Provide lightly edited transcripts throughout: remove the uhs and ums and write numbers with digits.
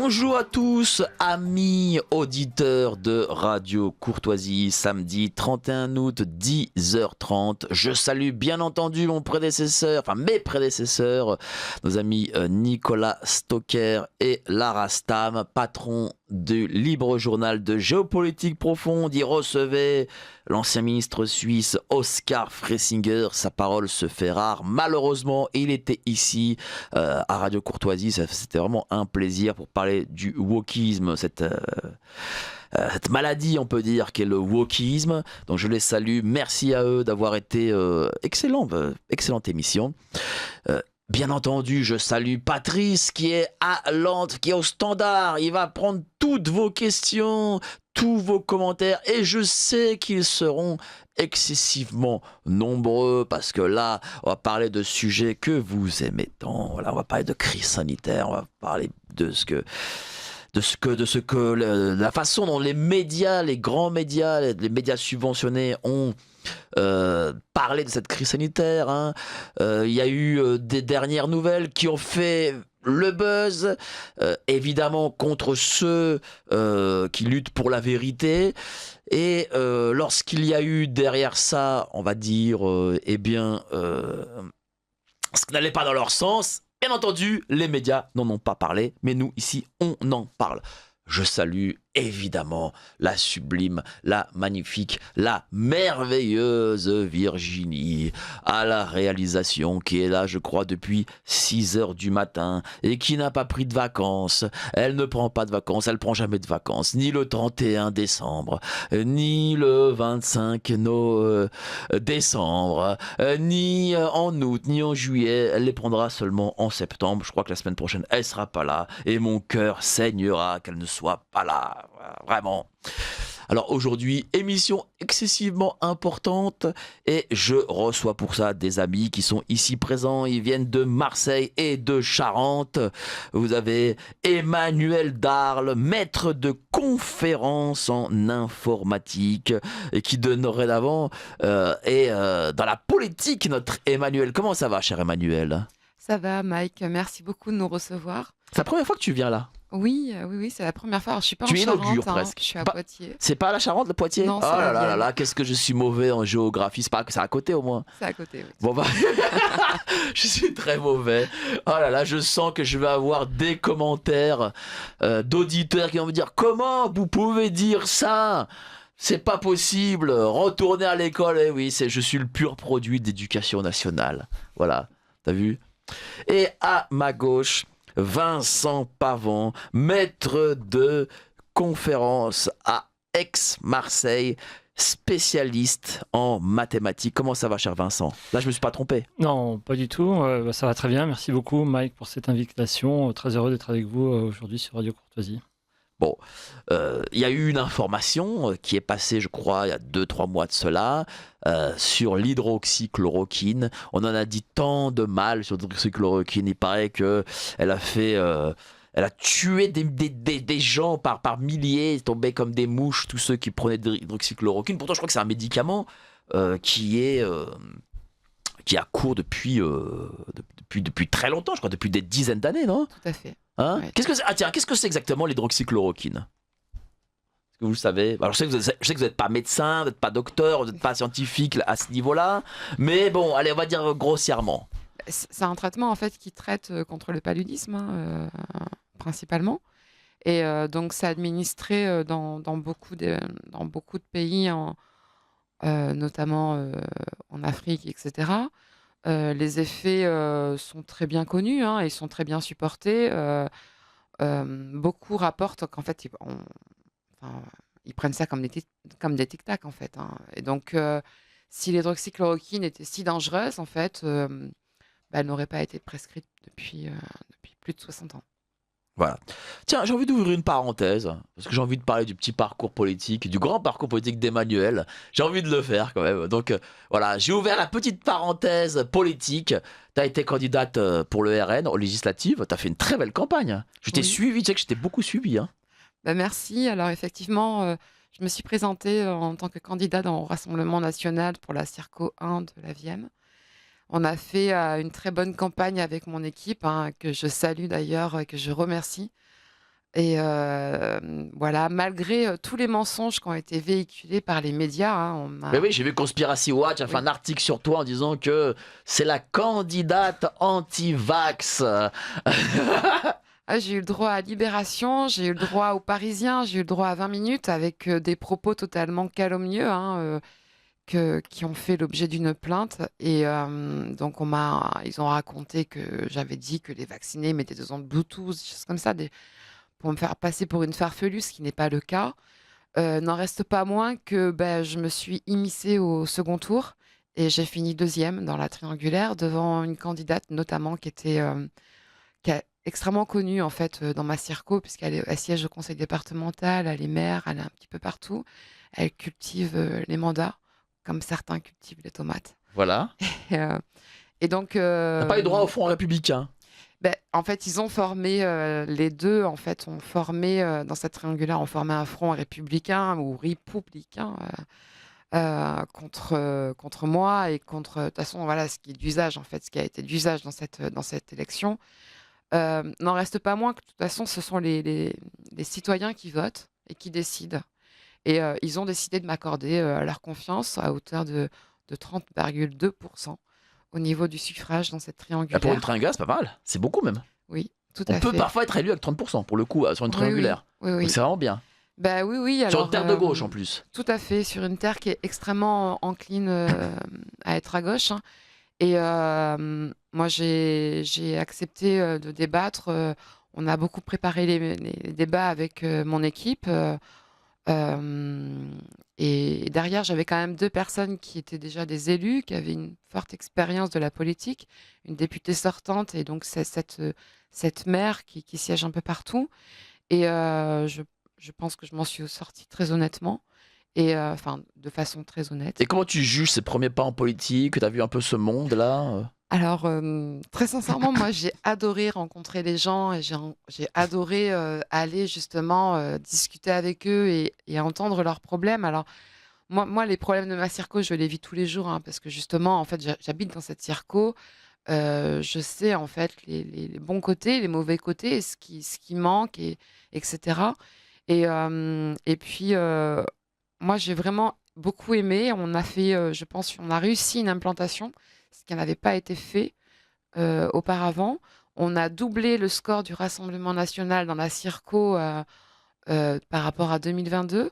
Bonjour à tous, amis auditeurs de Radio Courtoisie, samedi 31 août, 10h30. Je salue bien entendu mes prédécesseurs, nos amis Nicolas Stocker et Lara Stam, patrons du libre journal de géopolitique profonde. Il recevait l'ancien ministre suisse Oskar Fressinger. Sa parole se fait rare. Malheureusement, il était ici à Radio Courtoisie. C'était vraiment un plaisir pour parler du wokisme, cette maladie, on peut dire, qu'est le wokisme. Donc je les salue. Merci à eux d'avoir été excellente émission. Bien entendu, je salue Patrice qui est à Lente, qui est au standard. Il va prendre toutes vos questions, tous vos commentaires et je sais qu'ils seront excessivement nombreux parce que là, on va parler de sujets que vous aimez tant. Voilà, on va parler de crise sanitaire, on va parler de la façon dont les médias, les grands médias, les médias subventionnés ont parler de cette crise sanitaire. Il y a eu des dernières nouvelles qui ont fait le buzz, évidemment contre ceux qui luttent pour la vérité. Et lorsqu'il y a eu derrière ça, on va dire, ce qui n'allait pas dans leur sens, bien entendu, les médias n'en ont pas parlé, mais nous, ici, on en parle. Je salue évidemment la sublime, la magnifique, la merveilleuse Virginie à la réalisation qui est là, je crois, depuis 6h du matin et qui n'a pas pris de vacances. Elle ne prend pas de vacances, elle prend jamais de vacances, ni le 31 décembre, ni le 25 décembre, ni en août, ni en juillet. Elle les prendra seulement en septembre. Je crois que la semaine prochaine, elle sera pas là et mon cœur saignera qu'elle ne soit pas là. Vraiment. Alors aujourd'hui, émission excessivement importante et je reçois pour ça des amis qui sont ici présents. Ils viennent de Marseille et de Charente. Vous avez Emmanuel Darle, maître de conférences en informatique et qui dorénavant est dans la politique, notre Emmanuel. Comment ça va, cher Emmanuel ? Ça va, Mike. Merci beaucoup de nous recevoir. C'est la première fois que tu viens là ? Oui, c'est la première fois. Alors, je suis pas en Tu Charente, inaugures presque. Je suis à Poitiers. C'est pas la Charente, le Poitiers ? Non, c'est oh la là là Vienne. là, qu'est-ce que je suis mauvais en géographie. C'est pas que c'est à côté au moins. C'est à côté, oui. Bon bah, je suis très mauvais. Oh là là, je sens que je vais avoir des commentaires d'auditeurs qui vont me dire comment vous pouvez dire ça ? C'est pas possible. Retourner à l'école, eh oui, je suis le pur produit d'éducation nationale. Voilà, t'as vu ? Et à ma gauche, Vincent Pavon, maître de conférence à Aix-Marseille, spécialiste en mathématiques. Comment ça va, cher Vincent ? Là, je me suis pas trompé. Non, pas du tout. Ça va très bien. Merci beaucoup, Mike, pour cette invitation. Très heureux d'être avec vous aujourd'hui sur Radio Courtoisie. Bon, il y a eu une information qui est passée, je crois, il y a 2-3 mois de cela, sur l'hydroxychloroquine. On en a dit tant de mal sur l'hydroxychloroquine. Il paraît qu'elle a fait... elle a tué des gens par milliers, tombés comme des mouches, tous ceux qui prenaient de l'hydroxychloroquine. Pourtant, je crois que c'est un médicament qui a cours depuis très longtemps, je crois, depuis des dizaines d'années, non ? Tout à fait. Hein ? Ouais. Qu'est-ce que c'est exactement l'hydroxychloroquine ? Est-ce que vous le savez ? Alors, je sais que vous n'êtes pas médecin, vous n'êtes pas docteur, vous n'êtes pas scientifique à ce niveau-là, mais bon, allez, on va dire grossièrement. C'est un traitement en fait qui traite contre le paludisme principalement. Et donc, c'est administré dans beaucoup de pays, notamment en Afrique, etc. Les effets sont très bien connus, ils sont très bien supportés. Beaucoup rapportent qu'en fait, ils prennent ça comme des tic-tac, en fait. Et donc, si l'hydroxychloroquine était si dangereuse, en fait, elle n'aurait pas été prescrite depuis plus de 60 ans. Voilà. Tiens, j'ai envie d'ouvrir une parenthèse, parce que j'ai envie de parler du petit parcours politique, du grand parcours politique d'Emmanuel. J'ai envie de le faire quand même. Donc voilà, j'ai ouvert la petite parenthèse politique. Tu as été candidate pour le RN aux législatives. Tu as fait une très belle campagne. Je t'ai suivi, tu sais que je t'ai beaucoup suivi. Merci. Alors effectivement, je me suis présentée en tant que candidate au Rassemblement national pour la Circo 1 de la Vienne. On a fait une très bonne campagne avec mon équipe, que je salue d'ailleurs et que je remercie. Et voilà, malgré tous les mensonges qui ont été véhiculés par les médias, hein, Mais oui, j'ai vu Conspiracy Watch a fait Oui. un article sur toi en disant que c'est la candidate anti-vax. Ah, j'ai eu le droit à Libération, j'ai eu le droit aux Parisiens, j'ai eu le droit à 20 minutes avec des propos totalement calomnieux, hein, qui ont fait l'objet d'une plainte. Et donc, ils ont raconté que j'avais dit que les vaccinés mettaient des ondes Bluetooth, des choses comme ça, pour me faire passer pour une farfelue, ce qui n'est pas le cas. N'en reste pas moins que je me suis immiscée au second tour et j'ai fini deuxième dans la triangulaire devant une candidate notamment qui est extrêmement connue en fait dans ma circo elle siège au conseil départemental, elle est maire, elle est un petit peu partout. Elle cultive les mandats comme certains cultivent les tomates. Voilà. Et, et donc, T'as pas eu droit au front républicain. en fait, ils ont formé, les deux, en fait, ont formé, dans cette triangulaire, ont formé un front républicain ou républicain contre moi et contre, de toute façon, voilà, ce qui est d'usage, en fait, ce qui a été d'usage dans cette élection. N'en reste pas moins que, de toute façon, ce sont les citoyens qui votent et qui décident. Et ils ont décidé de m'accorder leur confiance à hauteur de 30,2% au niveau du suffrage dans cette Pour une triangulaire. triangulaire, c'est pas mal. C'est beaucoup même. Oui, tout On à peut fait. parfois être élu avec 30% pour le coup sur une Oui, triangulaire. oui, Donc oui. c'est vraiment bien. Oui, Sur alors, une terre de gauche en plus. tout à fait, sur une terre qui est extrêmement encline à être à gauche, hein. Et moi, j'ai accepté de débattre. On a beaucoup préparé les débats avec mon équipe. Et derrière, j'avais quand même deux personnes qui étaient déjà des élus, qui avaient une forte expérience de la politique, une députée sortante et donc c'est cette maire qui siège un peu partout. Et je pense que je m'en suis sortie très honnêtement, et enfin, de façon très honnête. Et comment tu juges ces premiers pas en politique? Tu as vu un peu ce monde-là? Alors, très sincèrement, moi, j'ai adoré rencontrer les gens et j'ai adoré aller justement discuter avec eux et entendre leurs problèmes. Alors, moi, les problèmes de ma circo, je les vis tous les jours, hein, parce que justement, en fait, j'habite dans cette circo. Je sais, en fait, les bons côtés, les mauvais côtés, et ce qui manque, etc. Et puis, moi, j'ai vraiment beaucoup aimé. On a fait, je pense, on a réussi une implantation, ce qui n'avait pas été fait auparavant. On a doublé le score du Rassemblement national dans la circo par rapport à 2022.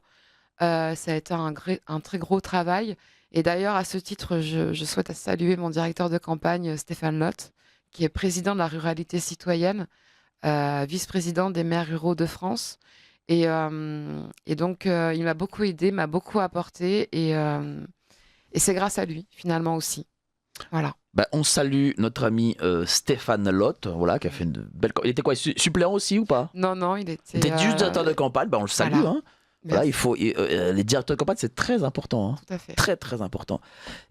Ça a été un très gros travail. Et d'ailleurs, à ce titre, je souhaite saluer mon directeur de campagne, Stéphane Lotte, qui est président de la ruralité citoyenne, vice-président des maires ruraux de France. Et donc, il m'a beaucoup aidé, m'a beaucoup apporté. Et c'est grâce à lui, finalement aussi. Voilà. On salue notre ami Stéphane Lotte, voilà, qui a fait une belle. Il était quoi, suppléant aussi ou pas? Non, il Il était juste directeur de campagne, on le salue. voilà. Hein. Voilà, les directeurs de campagne, c'est très important. Hein. Tout à fait. Très, très important.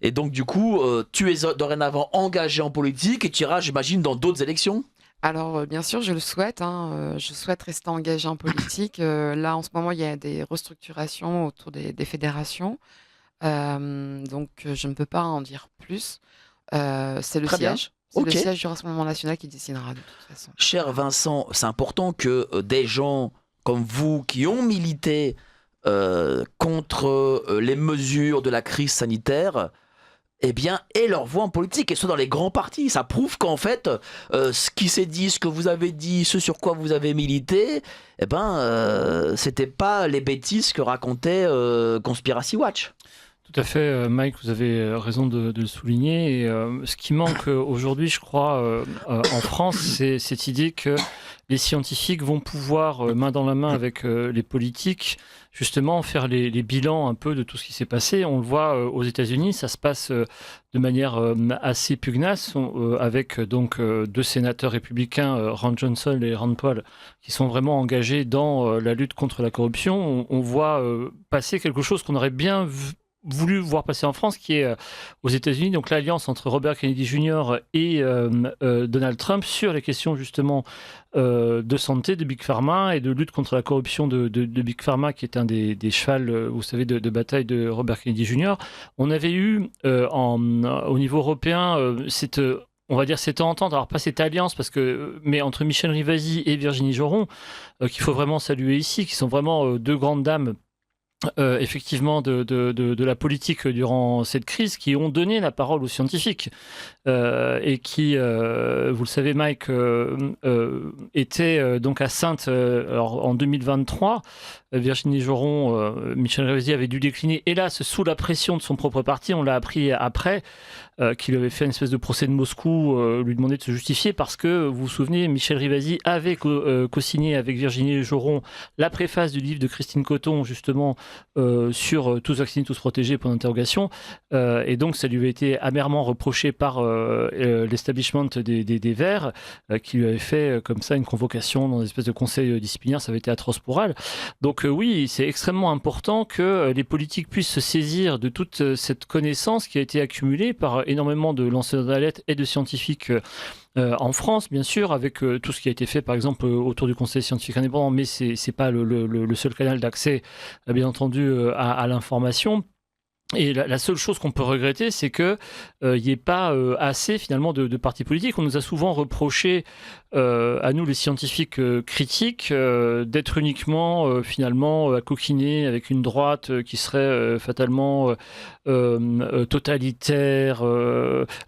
Et donc, du coup, tu es dorénavant engagé en politique et tu iras, j'imagine, dans d'autres élections? Alors, bien sûr, je le souhaite, hein, je souhaite rester engagée en politique. Là, en ce moment, il y a des restructurations autour des fédérations. Donc, je ne peux pas en dire plus. C'est le Très bien. siège. C'est Ok. le siège du Rassemblement national qui décidera de toute façon. Cher Vincent, c'est important que des gens comme vous qui ont milité contre les mesures de la crise sanitaire, eh bien, aient leur voix en politique et soient dans les grands partis. Ça prouve qu'en fait, ce qui s'est dit, ce que vous avez dit, ce sur quoi vous avez milité, c'était pas les bêtises que racontait Conspiracy Watch. Tout à fait, Mike, vous avez raison de le souligner. Et, ce qui manque aujourd'hui, je crois, en France, c'est cette idée que les scientifiques vont pouvoir, main dans la main avec les politiques, justement faire les bilans un peu de tout ce qui s'est passé. On le voit aux États-Unis, ça se passe de manière assez pugnace, avec donc deux sénateurs républicains, Ron Johnson et Rand Paul, qui sont vraiment engagés dans la lutte contre la corruption. On voit passer quelque chose qu'on aurait bien voulu voir passer en France, qui est aux États-Unis, donc l'alliance entre Robert Kennedy Jr. et Donald Trump sur les questions justement de santé, de Big Pharma et de lutte contre la corruption de Big Pharma, qui est un des chevals, vous savez, de bataille de Robert Kennedy Jr. On avait eu au niveau européen cette on va dire cette entente, alors pas cette alliance, mais entre Michel Rivasi et Virginie Joron, qu'il faut vraiment saluer ici, qui sont vraiment deux grandes dames effectivement de la politique durant cette crise, qui ont donné la parole aux scientifiques et qui, vous le savez Mike, était donc à Saintes alors, en 2023. Virginie Joron, Michel Rivasi avait dû décliner, hélas, sous la pression de son propre parti. On l'a appris après, qu'il avait fait une espèce de procès de Moscou, lui demander de se justifier parce que, vous vous souvenez, Michel Rivasi avait co-signé avec Virginie Joron la préface du livre de Christine Coton, justement, sur tous vaccinés, tous protégés, point d'interrogation. Et donc, ça lui avait été amèrement reproché par l'establishment des Verts, qui lui avait fait comme ça une convocation dans une espèce de conseil disciplinaire. Ça avait été atroce pour elle. Donc oui, c'est extrêmement important que les politiques puissent se saisir de toute cette connaissance qui a été accumulée par énormément de lanceurs d'alerte et de scientifiques en France, bien sûr, avec tout ce qui a été fait, par exemple, autour du Conseil scientifique indépendant, mais c'est pas le seul canal d'accès, bien entendu, à l'information. Et la seule chose qu'on peut regretter, c'est qu'il n'y ait pas assez finalement de partis politiques. On nous a souvent reproché, à nous les scientifiques critiques, d'être uniquement finalement à coquiner avec une droite qui serait fatalement totalitaire,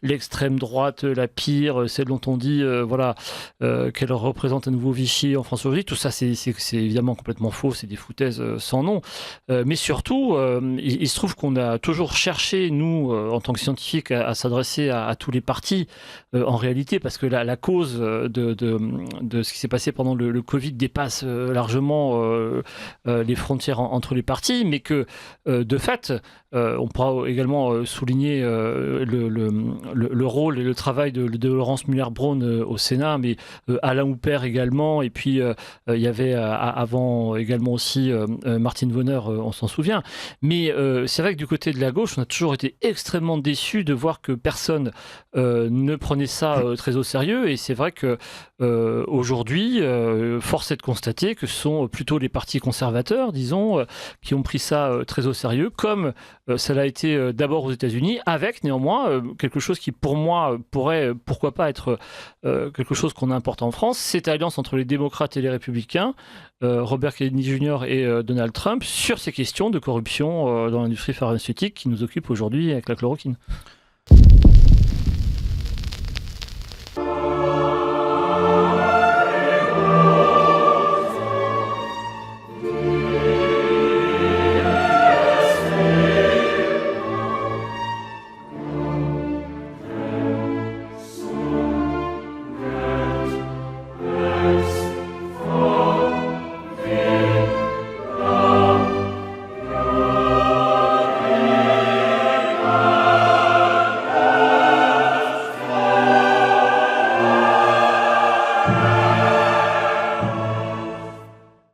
l'extrême droite la pire, celle dont on dit voilà qu'elle représente un nouveau Vichy en France aujourd'hui. Tout ça, c'est évidemment complètement faux, c'est des foutaises sans nom. Mais surtout, il se trouve qu'on a toujours cherché, nous, en tant que scientifiques, à s'adresser à tous les partis, en réalité, parce que la cause de ce qui s'est passé pendant le Covid dépasse largement les frontières entre les partis, mais que, de fait, on pourra également souligner le rôle et le travail de Laurence Muller-Braun au Sénat, mais Alain Houpert également, et puis il y avait avant également aussi Martine Vonner, on s'en souvient. Mais c'est vrai que du côté de la gauche, on a toujours été extrêmement déçus de voir que personne ne prenait ça très au sérieux, et c'est vrai que aujourd'hui, force est de constater que ce sont plutôt les partis conservateurs, disons, qui ont pris ça très au sérieux, comme ça l'a été d'abord aux États-Unis, avec néanmoins quelque chose qui, pour moi, pourrait, pourquoi pas, être quelque chose qu'on importe en France, cette alliance entre les démocrates et les républicains, Robert Kennedy Jr. et Donald Trump, sur ces questions de corruption dans l'industrie pharmaceutique qui nous occupent aujourd'hui avec la chloroquine.